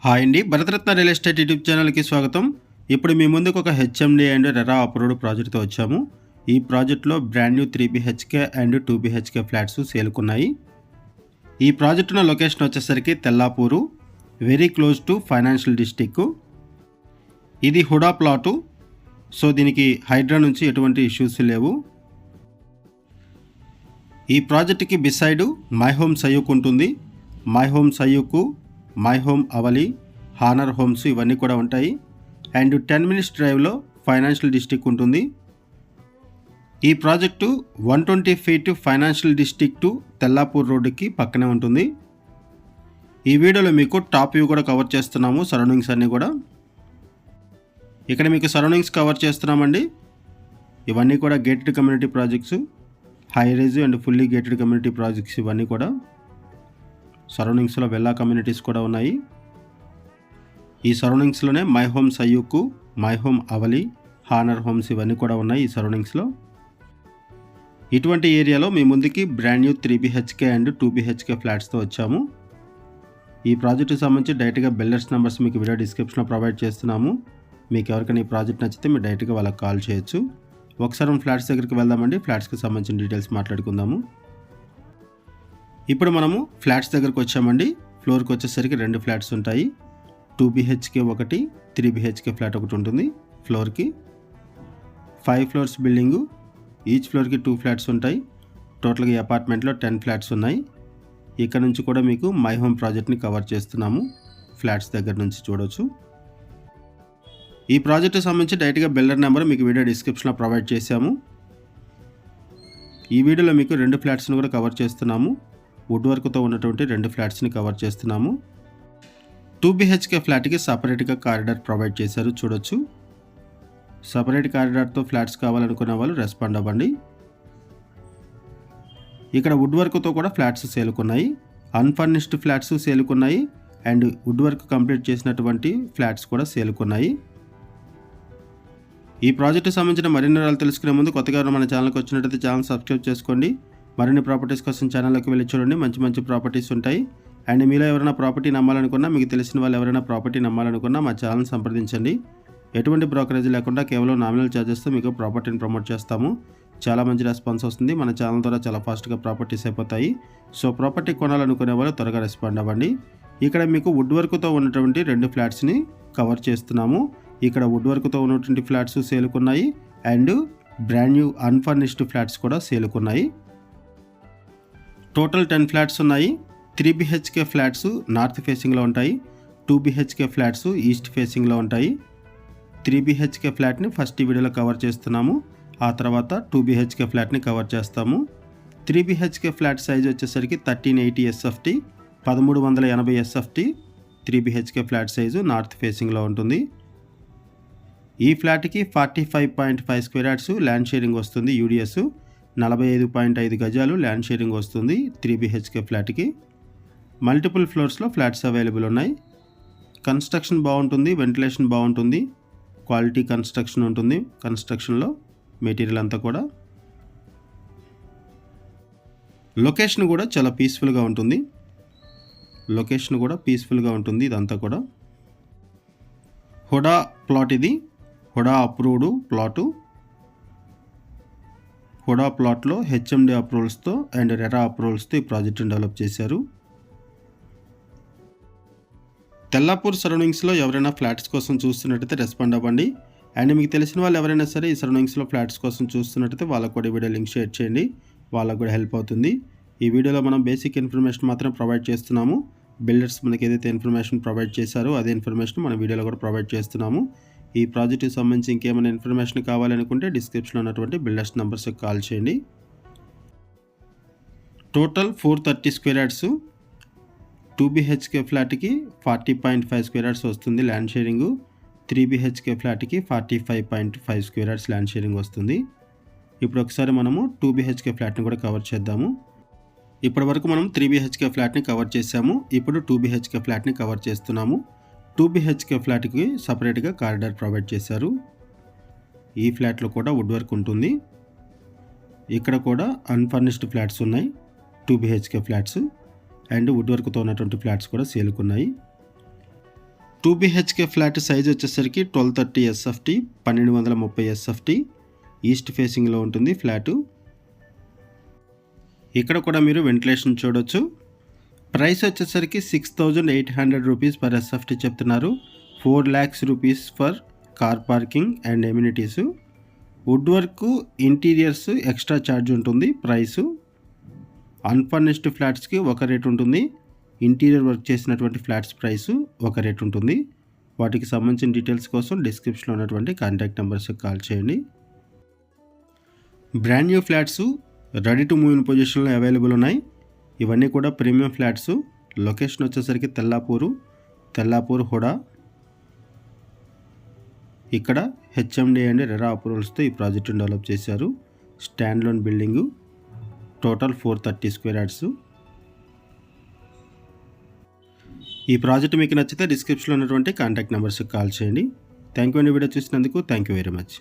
Hi అండి, Bharat Ratna real estate YouTube ఛానల్కి స్వాగతం. ఇప్పుడు మీ ముందుకు ఒక హెచ్ఎండి అండ్ రెరా అప్రూవ్డ్ ప్రాజెక్ట్తో వచ్చాము. ఈ ప్రాజెక్ట్లో brand new 3 BHK and 2 BHK flats సేల్కున్నాయి. ఈ ప్రాజెక్ట్ ఉన్న లొకేషన్ వచ్చేసరికి Tellapur, very close to financial district. ఇది హుడా ప్లాటు. సో దీనికి హైడ్రా నుంచి ఎటువంటి ఇష్యూస్ లేవు. ఈ ప్రాజెక్ట్కి బిసైడ్ మై హోమ్ సయ్యూక్ ఉంటుంది. My home Sayuk, my home Avali, Honer Homes ఇవన్నీ కూడా ఉంటాయి. అండ్ 10 minutes డ్రైవ్లో ఫైనాన్షియల్ డిస్ట్రిక్ట్ ఉంటుంది. ఈ project 120 feet financial district Tellapur రోడ్డుకి పక్కనే ఉంటుంది. ఈ వీడియోలో మీకు టాప్ వ్యూ కూడా కవర్ చేస్తున్నాము, సరౌండింగ్స్ అన్నీ కూడా. ఇక్కడ మీకు సరౌండింగ్స్ కవర్ చేస్తున్నామండి. ఇవన్నీ కూడా gated community projects, high rise and fully gated community projects ఇవన్నీ కూడా. సరౌండింగ్స్లో వెల్లా కమ్యూనిటీస్ కూడా ఉన్నాయి. ఈ సరౌండింగ్స్లోనే my home Sayuk, my home Avali, Honer Homes ఇవన్నీ కూడా ఉన్నాయి ఈ సరౌండింగ్స్లో. ఇటువంటి ఏరియాలో మీ ముందుకి brand new 3 BHK and 2 BHK ఫ్లాట్స్తో వచ్చాము. ఈ ప్రాజెక్టుకి సంబంధించి డైరెక్ట్గా బిల్డర్స్ నెంబర్స్ మీకు వీడియో డిస్క్రిప్షన్లో ప్రొవైడ్ చేస్తున్నాము. మీకు ఎవరికైనా ఈ ప్రాజెక్ట్ నచ్చితే మీరు డైరెక్ట్గా వాళ్ళకి కాల్ చేయొచ్చు. ఒకసారి మనం ఫ్లాట్స్ దగ్గరికి వెళ్దామండి. ఫ్లాట్స్కి సంబంధించిన డీటెయిల్స్ మాట్లాడుకుందాము. ఇప్పుడు మనము ఫ్లాట్స్ దగ్గరకు వచ్చామండి. ఫ్లోర్కి వచ్చేసరికి 2 ఫ్లాట్స్ ఉంటాయి. 2 BHK ఒకటి, 3 BHK ఫ్లాట్ ఒకటి ఉంటుంది. ఫ్లోర్కి 5 floors బిల్డింగు. ఈచ్ ఫ్లోర్కి 2 ఫ్లాట్స్ ఉంటాయి. టోటల్గా ఈ అపార్ట్మెంట్లో 10 ఫ్లాట్స్ ఉన్నాయి. ఇక్కడ నుంచి కూడా మీకు మై హోమ్ ప్రాజెక్ట్ని కవర్ చేస్తున్నాము. ఫ్లాట్స్ దగ్గర నుంచి చూడవచ్చు. ఈ ప్రాజెక్ట్కి సంబంధించి డైరెక్ట్గా బిల్డర్ నెంబర్ మీకు వీడియో డిస్క్రిప్షన్లో ప్రొవైడ్ చేశాము. ఈ వీడియోలో మీకు 2 ఫ్లాట్స్ని కూడా కవర్ చేస్తున్నాము. వుడ్ వర్క్తో ఉన్నటువంటి 2 ఫ్లాట్స్ని కవర్ చేస్తున్నాము. 2 BHK ఫ్లాట్కి సపరేట్గా కారిడార్ ప్రొవైడ్ చేశారు, చూడొచ్చు. సపరేట్ కారిడార్తో ఫ్లాట్స్ కావాలనుకున్న వాళ్ళు రెస్పాండ్ అవ్వండి. ఇక్కడ వుడ్ వర్క్తో కూడా ఫ్లాట్స్ సేల్కున్నాయి. అన్ఫర్నిష్డ్ ఫ్లాట్స్ సేల్కున్నాయి అండ్ వుడ్ వర్క్ కంప్లీట్ చేసినటువంటి ఫ్లాట్స్ కూడా సేల్కున్నాయి. ఈ ప్రాజెక్టుకి సంబంధించిన మరిన్ని వివరాలు తెలుసుకునే ముందు కొత్తగా మన ఛానల్కి వచ్చినట్లయితే ఛానల్ సబ్స్క్రైబ్ చేసుకోండి. మరిన్ని ప్రాపర్టీస్ కోసం ఛానల్లోకి వెళ్ళి చూడండి. మంచి మంచి ప్రాపర్టీస్ ఉంటాయి. అండ్ మీలో ఎవరైనా ప్రాపర్టీ నమ్మాలనుకున్నా, మీకు తెలిసిన వాళ్ళు ఎవరైనా ప్రాపర్టీ నమ్మాలనుకున్నా మా ఛానల్ సంప్రదించండి. ఎటువంటి బ్రోకరేజ్ లేకుండా కేవలం నామినల్ ఛార్జెస్తో మీకు ప్రాపర్టీని ప్రమోట్ చేస్తాము. చాలా మంచి రెస్పాన్స్ వస్తుంది. మన ఛానల్ ద్వారా చాలా ఫాస్ట్గా ప్రాపర్టీస్ అయిపోతాయి. సో ప్రాపర్టీ కొనాలనుకునే వాళ్ళు త్వరగా రెస్పాండ్ అవ్వండి. ఇక్కడ మీకు వుడ్ వర్క్తో ఉన్నటువంటి 2 ఫ్లాట్స్ని కవర్ చేస్తున్నాము. ఇక్కడ వుడ్ వర్క్తో ఉన్నటువంటి ఫ్లాట్స్ సేల్కున్నాయి and brand new unfurnished flats కూడా సేల్కున్నాయి. టోటల్ 10 ఫ్లాట్స్ ఉన్నాయి. 3 BHK ఫ్లాట్స్ నార్త్ ఫేసింగ్లో ఉంటాయి. 2 BHK ఫ్లాట్స్ ఈస్ట్ ఫేసింగ్లో ఉంటాయి. 3 BHK ఫ్లాట్ని ఫస్ట్ వీడియోలో కవర్ చేస్తున్నాము. ఆ తర్వాత 2 BHK ఫ్లాట్ని కవర్ చేస్తాము. 3 BHK ఫ్లాట్ సైజ్ వచ్చేసరికి 1380 SFT, 1380 SFT. 3 BHK flat size north ఫేసింగ్లో ఉంటుంది. ఈ ఫ్లాట్కి 45.5 స్క్వేర్ యార్డ్స్ ల్యాండ్ షేరింగ్ వస్తుంది. UDS 45.5 గజాలు ల్యాండ్ షేరింగ్ వస్తుంది 3 BHK ఫ్లాట్కి. మల్టిపుల్ ఫ్లోర్స్లో ఫ్లాట్స్ అవైలబుల్ ఉన్నాయి. కన్స్ట్రక్షన్ బాగుంటుంది, వెంటిలేషన్ బాగుంటుంది, క్వాలిటీ కన్స్ట్రక్షన్ ఉంటుంది. కన్స్ట్రక్షన్లో మెటీరియల్ అంతా కూడా. లొకేషన్ కూడా చాలా పీస్ఫుల్గా ఉంటుంది. ఇదంతా కూడా హుడా ప్లాట్. ఇది హుడా అప్రూవ్డ్ ప్లాటు. హుడా ప్లాట్లో హెచ్ఎండి అప్రూవల్స్తో అండ్ రెరా అప్రూవల్స్తో ఈ ప్రాజెక్ట్ని డెవలప్ చేశారు. తెల్లాపూర్ సరౌండింగ్స్లో ఎవరైనా ఫ్లాట్స్ కోసం చూస్తున్నట్టయితే రెస్పాండ్ అవ్వండి. అండ్ మీకు తెలిసిన వాళ్ళు ఎవరైనా సరే ఈ సరౌండింగ్స్లో ఫ్లాట్స్ కోసం చూస్తున్నట్టయితే వాళ్ళకు కూడా వీడియో లింక్ షేర్ చేయండి. వాళ్ళకు కూడా హెల్ప్ అవుతుంది. ఈ వీడియోలో మనం బేసిక్ ఇన్ఫర్మేషన్ మాత్రం ప్రొవైడ్ చేస్తున్నాము. బిల్డర్స్ మనకి ఏదైతే ఇన్ఫర్మేషన్ ప్రొవైడ్ చేశారో అదే ఇన్ఫర్మేషన్ మన వీడియోలో కూడా ప్రొవైడ్ చేస్తున్నాము. ఈ ప్రాజెక్ట్కి సంబంధించి ఇంకేమైనా ఇన్ఫర్మేషన్ కావాలనుకుంటే డిస్క్రిప్షన్లో ఉన్నటువంటి బిల్డర్స్ నెంబర్స్కి కాల్ చేయండి. Total 430 square yards. 2 BHK ఫ్లాట్కి 40.5 స్క్వేర్ యార్డ్స్ వస్తుంది ల్యాండ్ షేరింగు. 3 BHK ఫ్లాట్కి 45.5 స్క్వేర్ యార్డ్స్ ల్యాండ్ షేరింగ్ వస్తుంది. ఇప్పుడు ఒకసారి మనము 2 BHK ఫ్లాట్ని కూడా కవర్ చేద్దాము. ఇప్పటి వరకు మనం 3 BHK ఫ్లాట్ని కవర్ చేసాము. ఇప్పుడు 2 BHK ఫ్లాట్ని కవర్ చేస్తున్నాము. 2 BHK ఫ్లాట్కి సపరేట్గా కారిడార్ ప్రొవైడ్ చేశారు. ఈ ఫ్లాట్లో కూడా వుడ్ వర్క్ ఉంటుంది. ఇక్కడ కూడా అన్ఫర్నిష్డ్ ఫ్లాట్స్ ఉన్నాయి. 2 BHK ఫ్లాట్స్ అండ్ వుడ్ వర్క్తో ఉన్నటువంటి ఫ్లాట్స్ కూడా సేల్కున్నాయి. 2 BHK ఫ్లాట్ సైజ్ వచ్చేసరికి 1230 SFT 1230 SFT ఈస్ట్ ఫేసింగ్లో ఉంటుంది ఫ్లాటు. ఇక్కడ కూడా మీరు వెంటిలేషన్ చూడొచ్చు. ప్రైస్ వచ్చేసరికి 6,800 రూపీస్ పర్ SFT చెప్తున్నారు. 4 lakhs rupees for car parking and amenities. Wood work interiors extra charge ఉంటుంది. ప్రైసు అన్ఫర్నిష్డ్ ఫ్లాట్స్కి ఒక రేట్ ఉంటుంది. ఇంటీరియర్ వర్క్ చేసినటువంటి ఫ్లాట్స్ ప్రైసు ఒక రేట్ ఉంటుంది. వాటికి సంబంధించిన డీటెయిల్స్ కోసం డిస్క్రిప్షన్లో ఉన్నటువంటి కాంటాక్ట్ నెంబర్స్కి కాల్ చేయండి. Brand new flats ready to move in పొజిషన్లో అవైలబుల్ ఉన్నాయి. ఇవన్నీ కూడా ప్రీమియం ఫ్లాట్స్. లొకేషన్ వచ్చేసరికి తెల్లాపూర్ హుడా. ఇక్కడ HMD అండ్ రెరా అప్రూవల్స్తో ఈ ప్రాజెక్టును డెవలప్ చేశారు. Stand loan building. Total 430 square yards. ఈ ప్రాజెక్ట్ మీకు నచ్చితే డిస్క్రిప్షన్లో ఉన్నటువంటి కాంటాక్ట్ నెంబర్స్కి కాల్ చేయండి. థ్యాంక్ యూ అండి వీడియో చూసినందుకు. Thank you very much.